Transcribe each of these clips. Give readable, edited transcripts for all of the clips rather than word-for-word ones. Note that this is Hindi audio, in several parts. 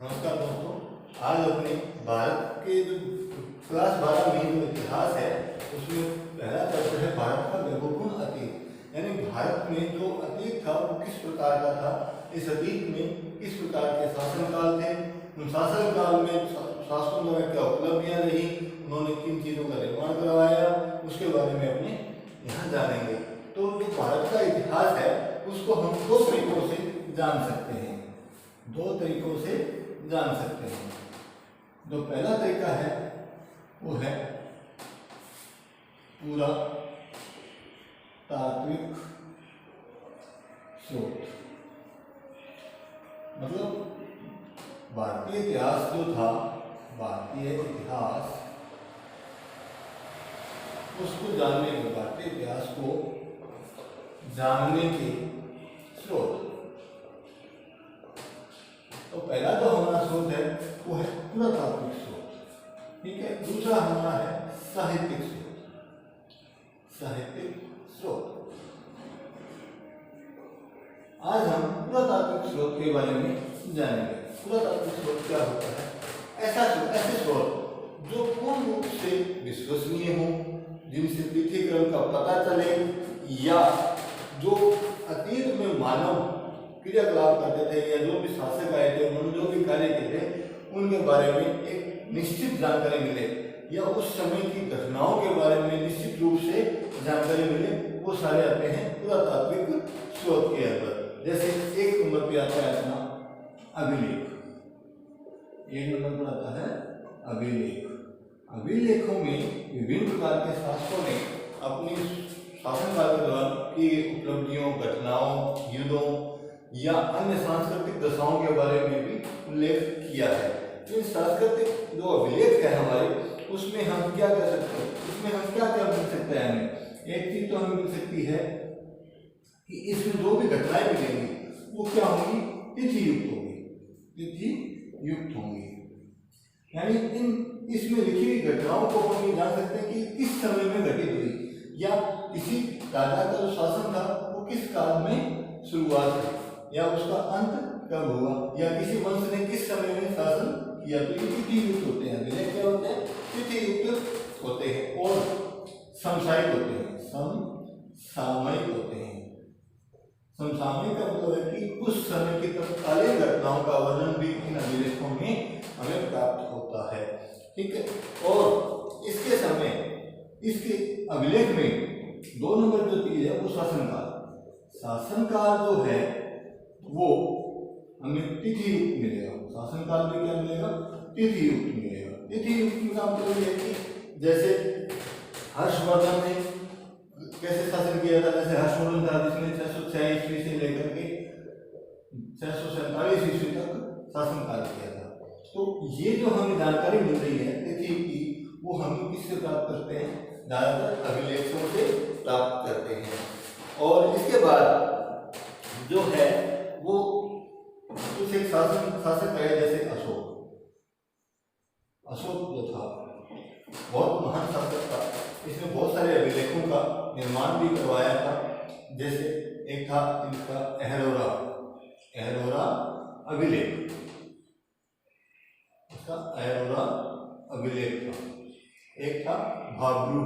नमस्कार दोस्तों, आज अपने भारत के जो क्लास 12 में जो इतिहास है उसमें पहला चैप्टर है भारत का वैभवपूर्ण अतीत। यानी भारत में जो अतीत था वो किस प्रकार का था, इस अतीत में किस प्रकार के शासनकाल थे, उन शासनकाल में शासकों द्वारा क्या उपलब्धियां रही, उन्होंने किन चीज़ों का निर्माण करवाया, उसके बारे में अपने यहाँ जानेंगे। तो जो भारत का इतिहास है उसको हम दो तरीकों से जान सकते हैं, दो तरीकों से जान सकते हैं। जो पहला तरीका है वो है पूरा तात्विक स्रोत। मतलब भारतीय इतिहास जो था, भारतीय इतिहास उसको जानने के, भारतीय इतिहास को जानने के स्रोत। तो पहला जो हमारा स्रोत है वो है पुरातात्विक स्रोत, ठीक है। दूसरा हमारा है साहित्यिक स्रोत, साहित्यिक स्रोत। आज हम पुरातात्विक स्रोत के बारे में जानेंगे। पुरातात्विक स्रोत क्या होता है? ऐसे स्रोत जो पूर्ण रूप से विश्वसनीय हो, जिनसे तिथिक्रम का पता चले, या जो अतीत में मानव क्रियाकलाप करते थे या जो भी शासक आए थे उन्होंने जो भी कार्य किए थे उनके बारे में एक निश्चित जानकारी मिले, या उस समय की घटनाओं के बारे में निश्चित रूप से जानकारी मिले, वो सारे आते हैं पुरातात्विक स्रोत के अंदर। जैसे एक नंबर पे आता है अपना अभिलेख, एक नंबर पर आता है अभिलेख। अभिलेखों में विभिन्न प्रकार के शासकों ने अपनी शासनकाल के दौरान की उपलब्धियों, घटनाओं, युद्धों या अन्य सांस्कृतिक दशाओं के बारे में भी उल्लेख किया है। इन सांस्कृतिक जो अभिलेख है हमारे, उसमें हम क्या कर सकते हैं, इसमें हम क्या क्या मिल सकता है हमें? एक चीज तो हमें मिल सकती है कि इसमें जो भी घटनाएं मिलेंगी वो क्या होंगी? तिथि युक्त होंगी, तिथि युक्त होंगी। यानी इन इसमें लिखी हुई घटनाओं को हम ये जान सकते हैं कि किस समय में घटित हुई, या किसी राजा का जो शासन था वो किस काल में शुरुआत हुई, या उसका अंत कब हुआ, या किसी वंश ने किस समय में शासन किया। तो ये तिथि युक्त होते हैं, अभिलेख क्या होते हैं? तिथि युक्त होते हैं और समसामयिक होते हैं, समसामयिक होते हैं। समसामयिक का मतलब है कि उस समय की तत्कालीन घटनाओं का वर्णन भी इन अभिलेखों में हमें प्राप्त होता है, ठीक है। और इसके समय, इसके अभिलेख में दो नंबर जो चीज है वो शासनकाल। शासनकाल जो है वो हमें तिथि युक्त मिलेगा। शासनकाल में क्या मिलेगा? तिथि युक्त मिलेगा। तिथि युक्त का मतलब ये है कि जैसे हर्षवर्धन ने कैसे शासन किया था, जैसे हर्षवर्धन था जिसने 606 ईस्वी से लेकर के 647 ईस्वी तक शासनकाल किया था। तो ये जो हमें जानकारी मिल रही है तिथि की, वो हम किससे प्राप्त करते हैं? ज्यादातर अभिलेखों से प्राप्त करते हैं। और इसके बाद जो है वो कुछ एक शासक है, जैसे अशोक। अशोक जो था बहुत महान शासक था, इसने बहुत सारे अभिलेखों का निर्माण भी करवाया था। जैसे एक था इनका अहरोरा अभिलेख, इसका अहरोरा अभिलेख था। एक था भाब्रू।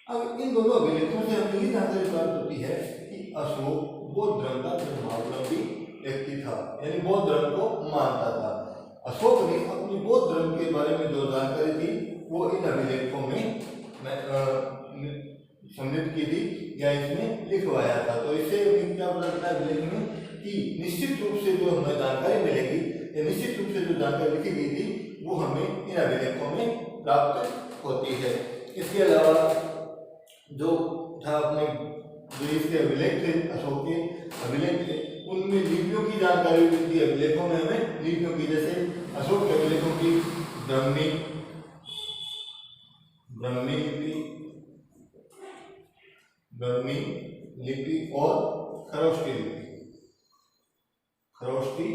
अब इन दोनों अभिलेखों से हमें ये जानकारी प्राप्त होती है कि अशोक बौद्ध धर्म का धर्मावलंबी व्यक्ति था, यानी बौद्ध धर्म को मानता था। अशोक ने अपनी बौद्ध धर्म के बारे में जो जानकारी थी वो इन अभिलेखों में सम्मिलित की थी या इसमें लिखवाया था। तो इससे क्या पता चलता है अभिलेख में कि निश्चित रूप से जो हमें जानकारी मिलेगी, या निश्चित रूप से जो जानकारी लिखी गई थी वो हमें इन अभिलेखों में प्राप्त होती है। इसके अलावा जो था अपने जो इसके अभिलेख थे, अशोक के अभिलेख थे, उनमें लिपियों की जानकारी मिलती है। अभिलेखों में हमें लिपियों की, जैसे अशोक के अभिलेखों की ब्राह्मी लिपि और खरोष्टी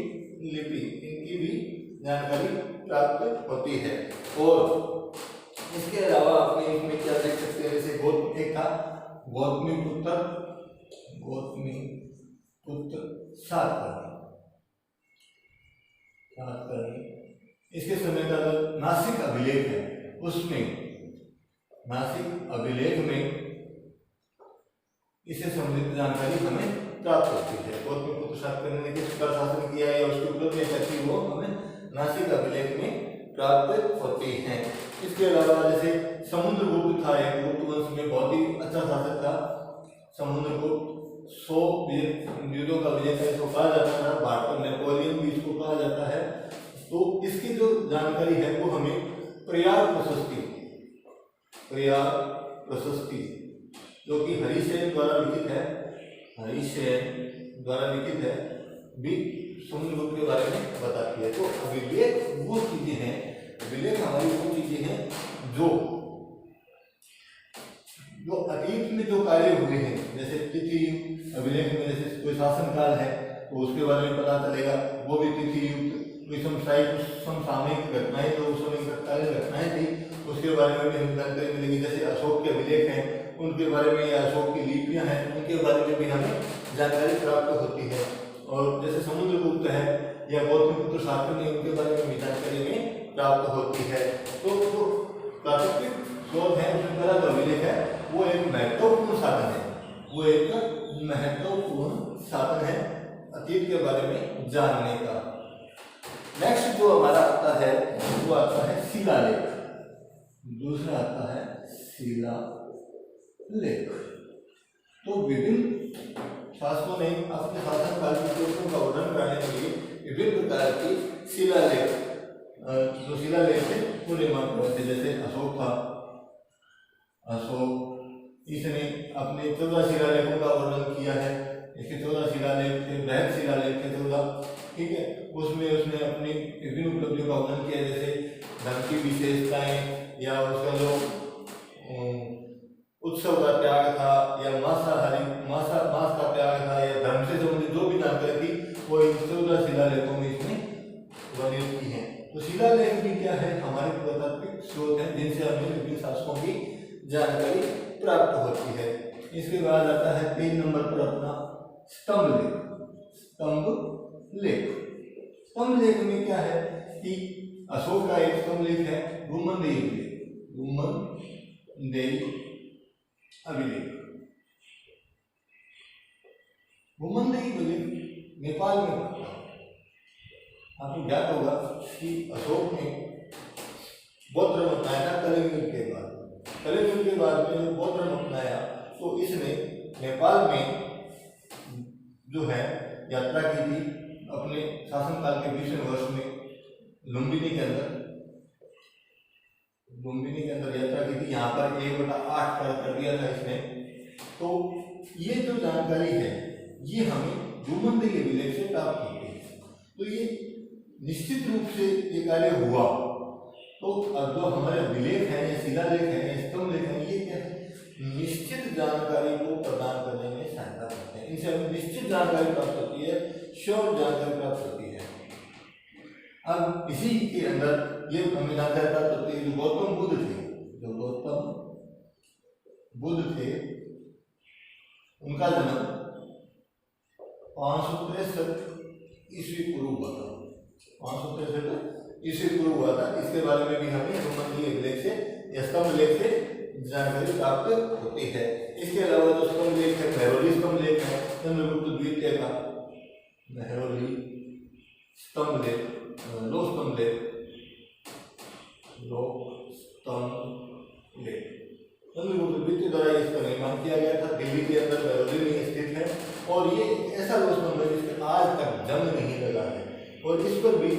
लिपि, इनकी भी जानकारी प्राप्त होती है। और इसके अलावा अपने इसमें क्या देख सकते हैं, जैसे एक था गौतमीपुत्र सातवाहन। बात करेंगे। इसके समय का जो नासिक अभिलेख है उसमें, नासिक अभिलेख में इससे संबंधित जानकारी हमें प्राप्त होती है। गौतमी पुत्र शातकर्णी ने किस प्रकार शासन किया या उसकी उपलब्धियां क्या थी वो हमें नासिक अभिलेख में प्राप्त होती हैं। इसके अलावा जैसे समुद्रगुप्त था, एक गुप्त वंश में बहुत ही अच्छा शासक था। समुद्रगुप्त 100 युद्धों का विजय इसको कहा जाता है, भारत का नेपोलियन भी इसको कहा जाता है। तो इसकी जो जानकारी है वो हमें प्रयाग प्रशस्ति, प्रयाग प्रशस्ति जो कि हरिसेन द्वारा लिखित है, हरिसेन द्वारा लिखित है, भी समुद्रगुप्त के बारे में बताती है। तो अभिलेख वो चीजें हैं, अभिलेख हमारी वो चीजें हैं जो अतीत में जो कार्य हुए हैं, जैसे तिथि अभिलेख में जैसे कोई शासन काल है तो उसके बारे में पता चलेगा, वो भी तिथि युक्त। कोई समसामयिक घटनाएं जो उस समय तत्कालीन घटनाएं थी उसके बारे में भी हमें जानकारी मिलेगी। जैसे अशोक के अभिलेख हैं उनके बारे में, या अशोक की लिपियां हैं उनके बारे में भी हमें जानकारी प्राप्त होती है। और जैसे समुद्रगुप्त है या गौतमी पुत्र शातकर्णी उनके बारे में भी जानकारी में प्राप्त होती है। तो जो प्राकृतिक स्रोत है उसमें पहला जो अभिलेख है वो एक महत्वपूर्ण साधन है, वो एक महत्वपूर्ण साधन है अतीत के बारे में जानने का। नेक्स्ट जो हमारा आता है वो आता है शिलालेख। दूसरा आता है शिलालेख। तो विभिन्न शासकों ने अपने शासन काल की चोटों का वर्णन करने के लिए विभिन्न प्रकार की शिलालेख, जो शिलालेख थे वो निर्माण करते थे। जैसे अशोक था, अशोक इसने अपने 14 शिलालेखों का वर्णन किया है। इसके 14 शिलालेख थे, बृहद शिलालेख थे 14, ठीक है। उसमें उसने अपनी विभिन्न उपलब्धियों का वर्णन किया, जैसे धन की विशेषताएं या उसका जो उत्सव का त्याग था या मांस का त्याग था या धर्म से संबंधित जो भी जानकारी थी वो इन 14 शिलालेखों में इसने वर्णित की है। तो शिलालेख भी क्या है, हमारे पुरातात्विक स्रोत हैं जिनसे हमें विभिन्न शासकों की जानकारी प्राप्त होती है। इसके बाद आता है 3 नंबर पर अपना स्तंभ लेख। स्तंभ लेख, स्तंभ लेख में क्या है कि अशोक का एक स्तंभ लेख है गुम्मदेई अभिलेख, गुम्मदेई अभिलेख। गुम्मदेई अभिलेख नेपाल में पड़ता है। आपको ज्ञात होगा कि अशोक ने बौद्ध धर्म अपनाया था कलिंग के बाद। कलिंग के बाद में बौद्ध धर्म अपनाया तो इसने नेपाल में जो है यात्रा की थी अपने शासनकाल के 20वें वर्ष में। लुम्बिनी के अंदर यात्रा की थी। यहाँ पर 1/8 कर दिया था इसने। तो ये जो जानकारी है ये हमें गुम्मदेई अभिलेख से प्राप्त होती है। तो ये निश्चित रूप से ये कार्य हुआ। तो अब जो हमारे अभिलेख है या शिलालेख है या स्तंभ लेख है ये क्या है, निश्चित जानकारी को प्रदान करने में सहायता करते हैं। इनसे हमें निश्चित जानकारी प्राप्त होती है, श्योर जानकारी प्राप्त होती है। अब इसी के अंदर ये हमें जानकारी प्राप्त होती है जो गौतम बुद्ध थे उनका जन्म 563 ईस्वी पूर्व हुआ था। 563 ईस्वी पूर्व हुआ था। इसके बारे में भी हमें गुम्मदेई अभिलेख से या स्तंभ लेख से जानकारी प्राप्त होती है। इसके अलावा जो स्तंभ लेख है, मेहरौली स्तंभ लेख है चंद्रगुप्त द्वितीय का, मेहरौली स्तंभ लेख, लो स्तंभ लेख, चंद्रगुप्त द्वितीय द्वारा इसका निर्माण किया गया था। दिल्ली के अंदर मेहरौली में स्थित है और ये ऐसा लो स्तंभ है जिसके आज तक जंग नहीं लगा है और इस पर भी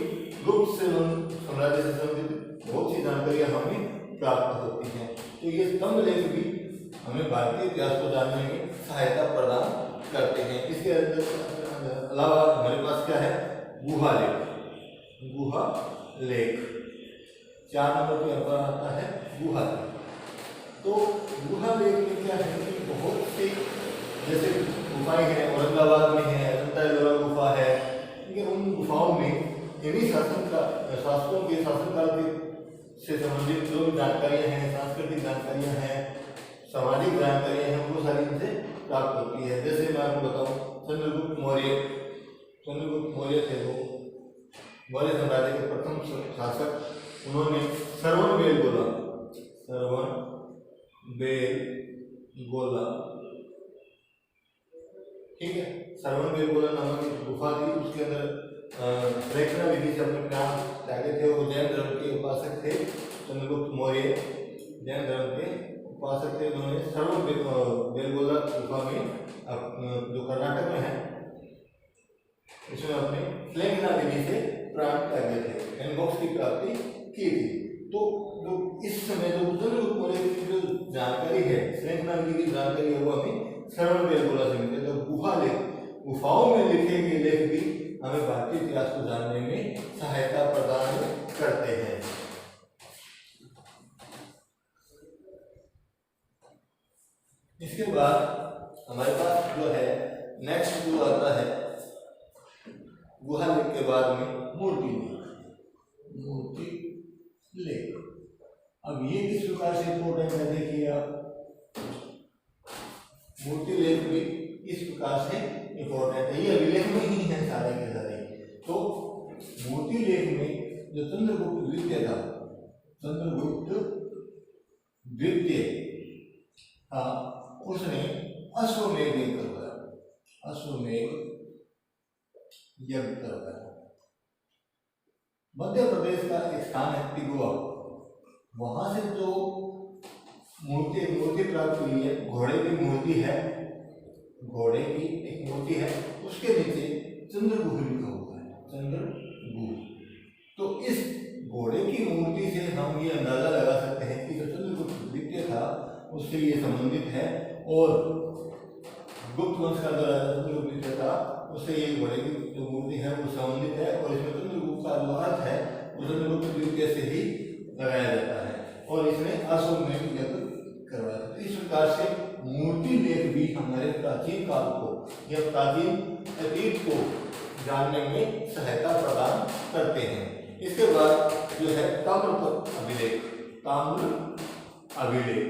गुप्त साम्राज्य से संबंधित बहुत सी जानकारियां हमें प्राप्त होती हैं। तो ये स्तंभ लेख भी हमें भारतीय इतिहास को जानने में सहायता प्रदान करते हैं। इसके अलावा हमारे पास क्या है, गुहा लेख। गुहा लेख 4 नंबर पर आता है गुहा लेख। तो गुहा लेख में क्या है कि बहुत सी जैसे गुफाएं हैं, औरंगाबाद में है, अजंता एलोरा गुफा है, उन गुफाओं में इन्हीं शासकों के शासनकाल से संबंधित जो जानकारियां हैं, सांस्कृतिक जानकारियां हैं, सामाजिक जानकारियां हैं, वो सारी इनसे प्राप्त होती है। जैसे मैं आपको बताऊं, चंद्रगुप्त मौर्य थे वो, मौर्य साम्राज्य के प्रथम शासक, उन्होंने श्रवणबेलगोला ठीक है, श्रवणबेलगोला नामक एक गुफा थी, उसके अंदर प्रेक्षणा विधि से अपने प्राण त्यागे थे। वो जैन धर्म के उपासक थे, चंद्रगुप्त मौर्य जैन धर्म के उपासक थे। उन्होंने श्रवणबेलगोला गुफा में जो कर्नाटक में है, इसमें अपने श्लेघना विधि से प्राण त्यागे थे, यानी मोक्ष की प्राप्ति की थी। तो जो इस समय जो चंद्रगुप्त मौर्य की जो जानकारी है, श्लेघना विधि की जानकारी है, वो हमें श्रवणबेलगोला से मिलती है। तो गुफाओं में लिखे गए लेख भी हमें भारतीय इतिहास को जानने में सहायता प्रदान करते हैं। इसके बाद हमारे पास जो है नेक्स्ट जो आता है गुहा लेख के बाद में मूर्ति लेख। अब ये किस प्रकार से इंपॉर्टेंट है, देखिए आप, मूर्ति लेख भी इस प्रकार से इंपॉर्टेंट है, ये अभिलेख में ही है सारे के सारे। तो मूर्ति लेख में जो चंद्रगुप्त द्वितीय था, चंद्रगुप्त द्वितीय उसने अश्वमेध यज्ञ करवाया, अश्वमेध यज्ञ करवाया। मध्य प्रदेश का एक स्थान है तिगुआ, वहां से जो मूर्ति प्राप्त हुई है, घोड़े की मूर्ति है, घोड़े की एक मूर्ति है, उसके नीचे चंद्रगुह लिखा हुआ है, चंद्रगुह। तो इस घोड़े की मूर्ति से हम ये अंदाजा लगा सकते हैं कि जो चंद्रगुप्त द्वितीय था उससे ये संबंधित है, और गुप्त वंश का जो राजा चंद्रगुप्त द्वितीय था उससे ये घोड़े की जो मूर्ति है वो संबंधित है, और इसमें चंद्रगुप्त का जो अर्थ है वो चंद्रगुप्त द्वितीय से ही लगाया जाता है, और इसने अश्वमेध यज्ञ करवाया। तो इस प्रकार से मूर्ति लेख भी हमारे प्राचीन काल को या प्राचीन अतीत को जानने में सहायता प्रदान करते हैं। इसके बाद जो है ताम्रपत्र अभिलेख, ताम्र अभिलेख।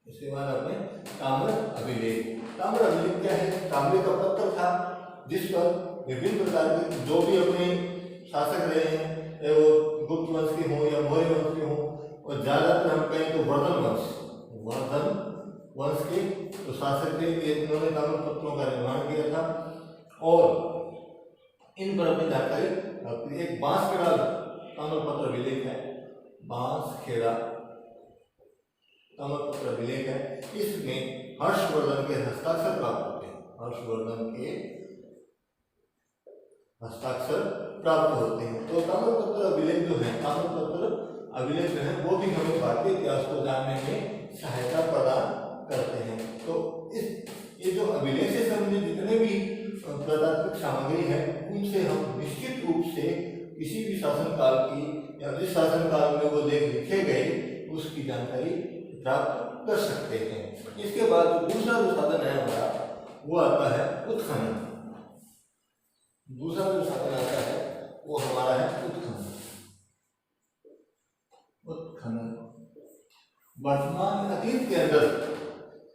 इसके बाद अपने ताम्र अभिलेख। ताम्र अभिलेख क्या है? तांबे का पत्थर था जिस पर विभिन्न प्रकार के जो भी अपने शासक रहे हैं, वो गुप्त वंश के हों या मौर्य वंश के हों, और ज्यादातर हम कहें तो वर्धन वंश के जो शासक थे, इन्होंने ताम्रपत्रों का निर्माण किया था और इन पर अपनी जानकारी। एक बांसखेड़ा ताम्रपत्र अभिलेख है, बांसखेड़ा ताम्रपत्र अभिलेख है। इसमें हर्षवर्धन के हस्ताक्षर प्राप्त होते हैं, हर्षवर्धन के हस्ताक्षर प्राप्त होते हैं। तो ताम्रपत्र अभिलेख जो है, ताम्रपत्र अभिलेख जो है वो भी हमें भारतीय इतिहास को जानने में सहायता प्रदान करते हैं। तो ये जो अभिलेख से संबंधित जितने भी पुरातात्विक सामग्री है, उनसे हम निश्चित रूप से किसी भी शासनकाल की या जिस शासनकाल में वो लेख लिखे गए उसकी जानकारी प्राप्त कर सकते हैं। इसके बाद जो दूसरा जो साधन है हमारा, वो आता है उत्खनन। दूसरा जो साधन आता है वो हमारा है उत्खनन। उत्खनन वर्तमान अतीत के अंदर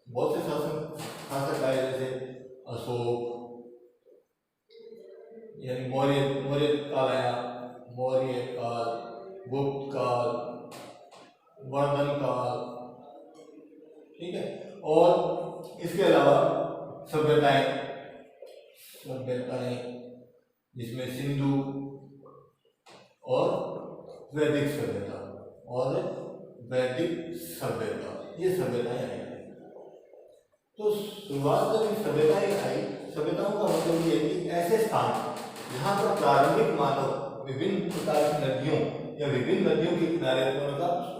बहुत से शासक आए, जैसे अशोक, यानी मौर्य काल आया, मौर्य काल, गुप्त काल, वर्धन काल, ठीक है। और इसके अलावा सभ्यताएं जिसमें सिंधु और वैदिक सभ्यता ये सभ्यताएं आई। तो शुरुआत जब सभ्यताएं आई, सभ्यताओं का मतलब ये है कि ऐसे स्थान जहाँ पर प्रारंभिक मानव विभिन्न प्रकार की नदियों या विभिन्न नदियों के किनारे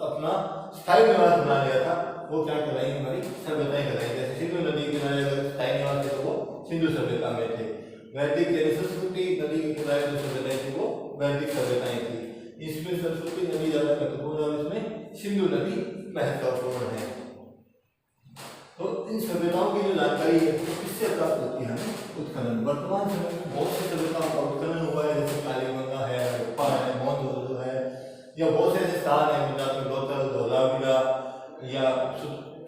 अपना स्थायी निवास बना लिया था, वो क्या कहलाएंगे? हमारी सभ्यताएं कहलाएंगी। जैसे सिंधु नदी के किनारे अगर स्थायी निवास थे तो वो सिंधु सभ्यता में थे। वैदिक यानी सरस्वती नदी के किनारे जो सभ्यताएं थी वो वैदिक सभ्यताएं थी। इसमें सरस्वती नदी ज्यादा महत्वपूर्ण है और इसमें सिंधु नदी महत्वपूर्ण है। तो इन सभ्यताओं की जो जानकारी है तो किससे प्राप्त होती है? उत्खनन। वर्तमान समय में बहुत सी सभ्यताओं का उत्खनन हुआ है, जैसे कालीगंगा है, हड़प्पा है, मोहनजोदड़ो है, या बहुत से ऐसे स्थान है गुजरात में गौतल, धौलावीरा या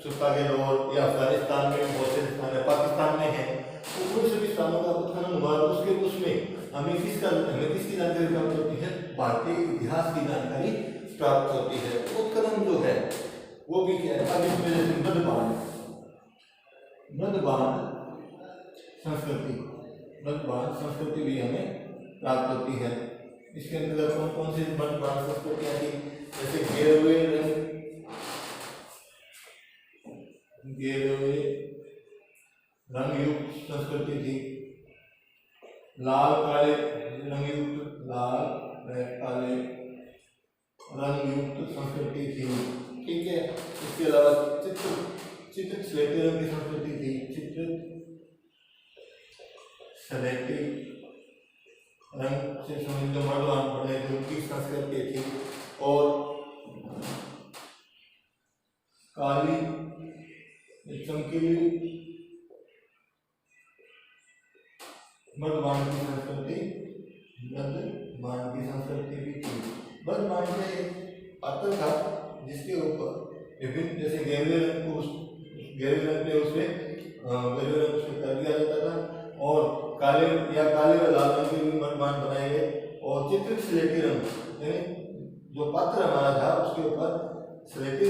सुरकागेलोर, या अफगानिस्तान में बहुत से स्थान है, पाकिस्तान में है। तो उन सभी स्थानों का उत्खनन हुआ उसके उसमें हमें किसकी जानकारी प्राप्त होती है? भारतीय इतिहास की जानकारी प्राप्त होती है। उत्खनन जो है वो भी क्या है? अब इसमें जैसे मध्यबांध संस्कृति भी हमें प्राप्त होती है। इसके अंतर्गत कौन कौन सी मध्यबांध संस्कृतियां थी? जैसे गेरुए रंगयुक्त संस्कृति थी, लाल काले रंगयुक्त संस्कृति थी, ठीक है। इसके अलावा चित्रित स्लेटी रंग की संस्कृति थी, चित्रित स्लेटी रंग से संबंधित मर्दवान पढ़े थे उनकी संस्कृति थी, और काली चमकीली मर्दवान की संस्कृति भी थी। मर्दवान में एक पत्थर था जिसके ऊपर विभिन्न जैसे गहरे रंग पे उसमें कर दिया जाता था, और काले व लाल रंग के भी मर्दवान बनाए गए, और चित्रित स्लेटी रंग यानी जो पत्थर हमारा था उसके ऊपर स्लेटी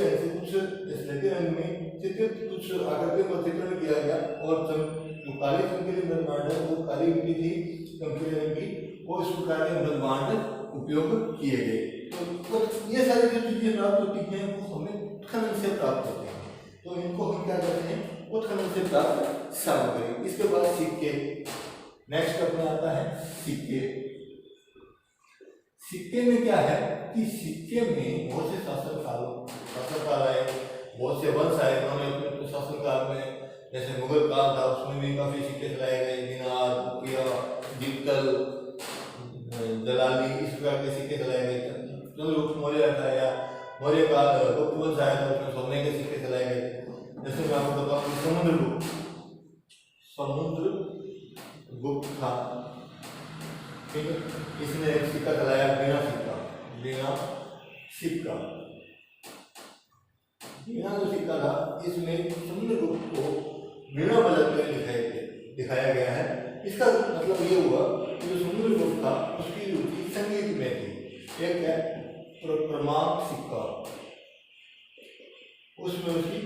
रंग में चित्रित कुछ आकृतियों का चित्रण किया गया, और जो काली चमकीली मृदमांड है वो काली मिट्टी थी चमकीले रंग की, वो इस प्रकार के मृदमांड उपयोग किए गए। तो ये सारी जो चीजें प्राप्त होती हैं वो हमें उत्खनन से प्राप्त होती हैं, तो इनको हम क्या करते हैं? उत्खनन से प्राप्त सामग्री। इसके बाद सिक्के, नेक्स्ट अपना आता है सिक्के। सिक्के में क्या है कि सिक्के में बहुत से शासनकाल आए, बहुत से वंश आए, उन्होंने अपने शासनकाल में, जैसे मुगल काल था उसमें भी काफी सिक्के चलाए गए, दिनार, रुपया, जितल, जलाली, इस प्रकार के सिक्के चलाए गए। चंद्रगुप्त मौर्य था या मौर्य काल गुप्त वंश आया था उसमें सोने के सिक्के चलाए गए। जैसे मैं आपको बताऊं समुद्रगुप्त था, ठीक है, इसने एक सिक्का चलाया बिना जो सिक्का था इसमें समुद्रगुप्त को बिना बजाते दिखाया गया है। इसका मतलब ये हुआ कि जो समुद्रगुप्त था उसकी रुचि संगीत में थी। एक है क्रमांक सिक्का, उसमें उसकी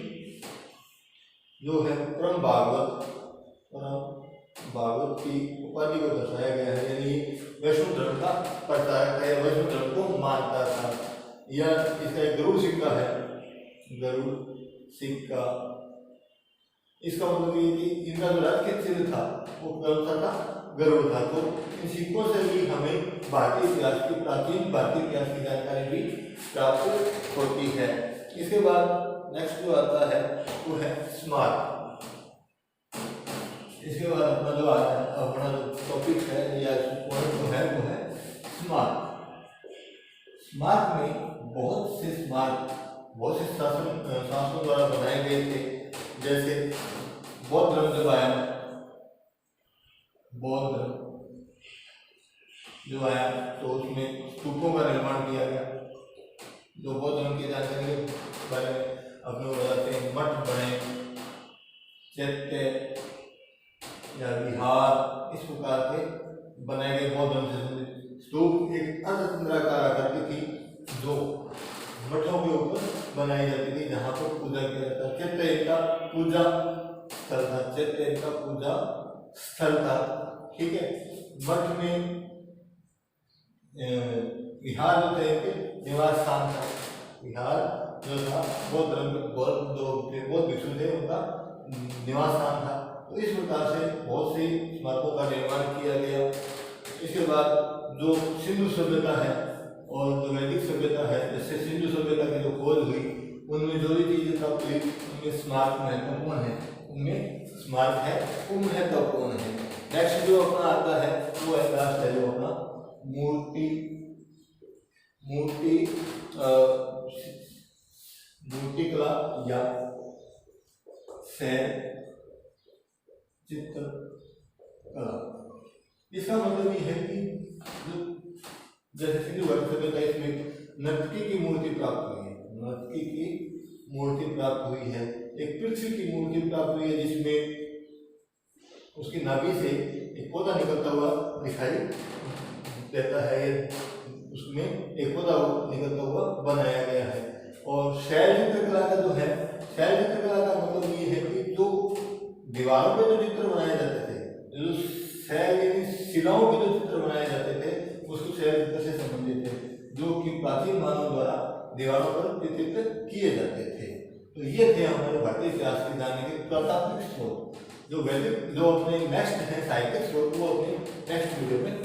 जो है परम भागवत की उपाधि को दर्शाया गया है, यानी वैष्णव धर्म का प्रचारक है, वैष्णव धर्म को मानता था। यह इसका एक गरुड़ सिक्का है, गरुड़ सिक्का। इसका मतलब ये कि इनका जो राजकीय चिन्ह था वो कौन सा था? गरुड़ था। तो इन सिक्कों से भी हमें प्राचीन भारतीय इतिहास की जानकारी भी प्राप्त होती है। इसके बाद नेक्स्ट जो आता है वो है स्मारक। इसके बाद अपना जो टॉपिक है या पॉइंट जो है वो है स्मारक। स्मारक में बहुत से शासकों द्वारा बनाए गए थे। जैसे बौद्ध धर्म जब आया तो उसमें स्तूपों का निर्माण किया गया। जो बौद्ध धर्म की जानकारी के बारे में अपने बताते हैं, मठ बने, चैत्य या विहार, इस प्रकार के बनाए गए बौद्ध धर्म से संबंधित स्तूप। एक अर्धचंद्राकार आकृति थी जो मठों के ऊपर बनाई जाती थी, जहाँ पर पूजा किया जाता है। चैत्य इनका पूजा स्थल था, ठीक है। मठ में विहार जो थे निवास स्थान था। विहार जो था बौद्ध भिक्षु थे उनका निवास स्थान था। तो इस प्रकार से बहुत सी स्मारकों का निर्माण किया गया। इसके बाद जो सिंधु सभ्यता है और जो वैदिक सभ्यता है, जैसे सिंधु सभ्यता की जो खोज हुई उनमें जो भी चीजें प्राप्त हुई उनमें स्मारक महत्वपूर्ण है, नेक्स्ट जो अपना आता है वो है लास्ट है जो अपना मूर्ति कला या चित्र कला। इसका मतलब ये है कि जो जैसे सिंधु घाटी सभ्यता इसमें नर्तकी की मूर्ति प्राप्त हुई है, एक पृथ्वी की मूर्ति प्राप्त हुई है जिसमें उसकी नाभि से एक पौधा निकलता हुआ दिखाई देता है। ये उसमें एक पौधा निकलता हुआ बनाया गया है। और शैल चित्रकला का जो है, शैल चित्रकला का मतलब ये है कि जो दीवारों पे जो चित्र बनाए जाते थे, जो शैल यानी शिलाओं के जो चित्र बनाए जाते थे, उसको शैल चित्र से संबंधित है, जो कि प्राचीन मानव द्वारा दीवारों पर चित्रित किए जाते थे। तो ये थे हमारे भारतीय इतिहास के जानने के प्राथमिक स्रोत। जो वैदिक जो अपने नेक्स्ट है साहित्यिक स्रोत, वो अपने नेक्स्ट वीडियो में